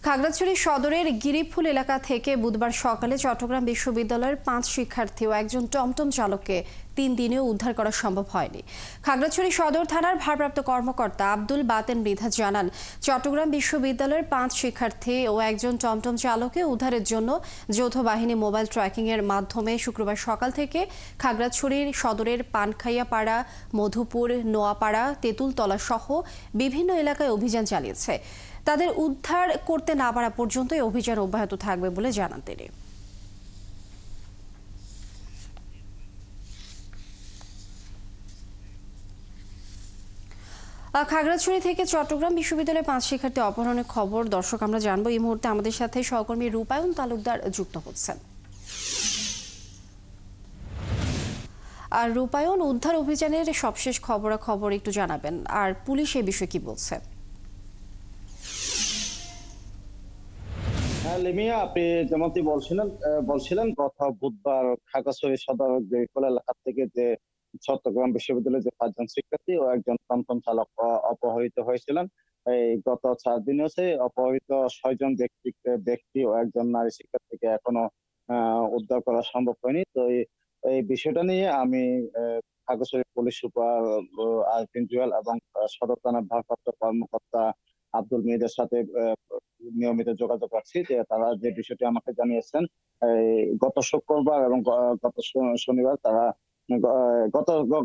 খাগড়াছড়ি সদরের গিরিফুল এলাকা থেকে বুধবার সকালে চট্টগ্রাম বিশ্ববিদ্যালয়ের ৫ শিক্ষার্থী ও একজন টমটম চালককে ৩ দিনেও উদ্ধার করা সম্ভব হয়নি। খাগড়াছড়ি সদর থানার ভারপ্রাপ্ত কর্মকর্তা আব্দুল বাতেন মৃধা জানান, চট্টগ্রাম বিশ্ববিদ্যালয়ের ৫ শিক্ষার্থী ও একজন টমটম চালককে উদ্ধারের জন্য যৌথ বাহিনী মোবাইল ট্র্যাকিংয়ের মাধ্যমে শুক্রবার সকাল থেকে খাগড়াছড়ির সদরের পানখাইয়াপাড়া, মধুপুর, নোয়াপাড়া, তেঁতুলতলা সহ বিভিন্ন এলাকায় অভিযান চালিয়েছে। তাদের উদ্ধার করতে না পারা পর্যন্ত এই অভিযান অব্যাহত থাকবে বলে জানান তিনি। খাগড়াছড়ি থেকে চট্টগ্রাম বিশ্ববিদ্যালয়ের ৫ শিক্ষার্থী অপহরণের খবর দর্শক আমরা জানবো। এই মুহূর্তে আমাদের সাথে সহকর্মী রূপায়ণ তালুকদার যুক্ত হচ্ছেন। আর রূপায়ণ, উদ্ধার অভিযানের সবশেষ খবরাখবর একটু জানাবেন, আর পুলিশ এই বিষয়ে কি বলছে? হ্যাঁ লিমিয়া, আপনি যেমনটি বলছিলেন গত বুধবার খাগড়াছড়ি সদর গিরিফুল এলাকা থেকে যে চট্টগ্রাম বিশ্ববিদ্যালয়ের যে ৫ জন শিক্ষার্থী ও একজন টমটম চালক অপহৃত হয়েছিলেন। এই গত ৪ দিন হচ্ছে অপহৃত ৬ জন ব্যক্তি ও একজন নারী শিক্ষার্থীকে এখনো উদ্ধার করা সম্ভব হয়নি। তো এই বিষয়টা নিয়ে আমি খাগড়াছড়ি পুলিশ সুপার আরফিন জুয়েল এবং সদর থানার ভারপ্রাপ্ত কর্মকর্তা আব্দুল মীরের সাথে নিয়মিত যোগাযোগ রাখছি, যে তারা যে বিষয়টি আমাকে জানিয়েছেন গত শুক্রবার এবং গত শনিবার তারা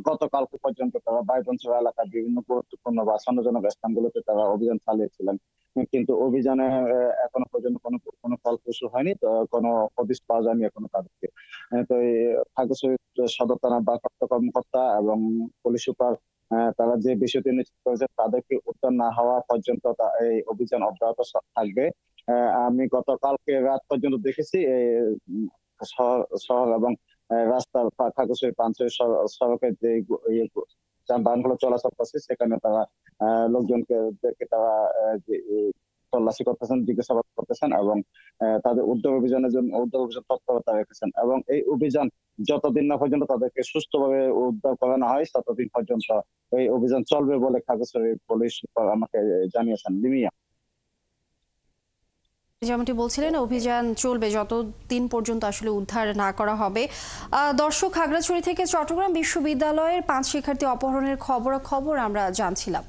গতকালকে পর্যন্ত তারা বাইবঞ্চল এলাকার বিভিন্ন গুরুত্বপূর্ণ বা সন্দেহজনক স্থানগুলোতে তারা অভিযান চালিয়েছিলেন, কিন্তু অভিযানে এখনো পর্যন্ত কোনো ফলপ্রসূ হয়নি। তো কোনো হদিশ পাওয়া যায়নি এখনো তাদেরকে। তো এই খাগড়াছড়ি সদর থানার ভারপ্রাপ্ত কর্মকর্তা এবং পুলিশ সুপার তারা যে বিষয়টি নিশ্চিত করেছে তাদেরকে উদ্ধার না হওয়া পর্যন্ত এই অভিযান অব্যাহত থাকবে। আমি গতকালকে রাত পর্যন্ত দেখেছি শহর এবং রাস্তার খাগড়াছড়ি পাঞ্চের সড়কের যে যানবাহনগুলো চলাচল করছে সেখানে তারা লোকজনকে তারা তল্লাশি করতেছেন, জিজ্ঞাসাবাদ করতেছেন এবং তাদের উদ্ধার অভিযান তৎপরতা রেখেছেন। এবং এই অভিযান যতদিন না পর্যন্ত তাদেরকে সুস্থভাবে উদ্ধার করানো হয় ততদিন পর্যন্ত এই অভিযান চলবে বলে খাগড়াছড়ি পুলিশ সুপার আমাকে জানিয়েছেন। লিমিয়া, যেমনটি বলছিলেন, অভিযান চলবে যতদিন পর্যন্ত আসলে উদ্ধার না করা হবে। দর্শক, খাগড়াছড়ি থেকে চট্টগ্রাম বিশ্ববিদ্যালয়ের ৫ শিক্ষার্থী অপহরণের খবর আমরা জানছিলাম।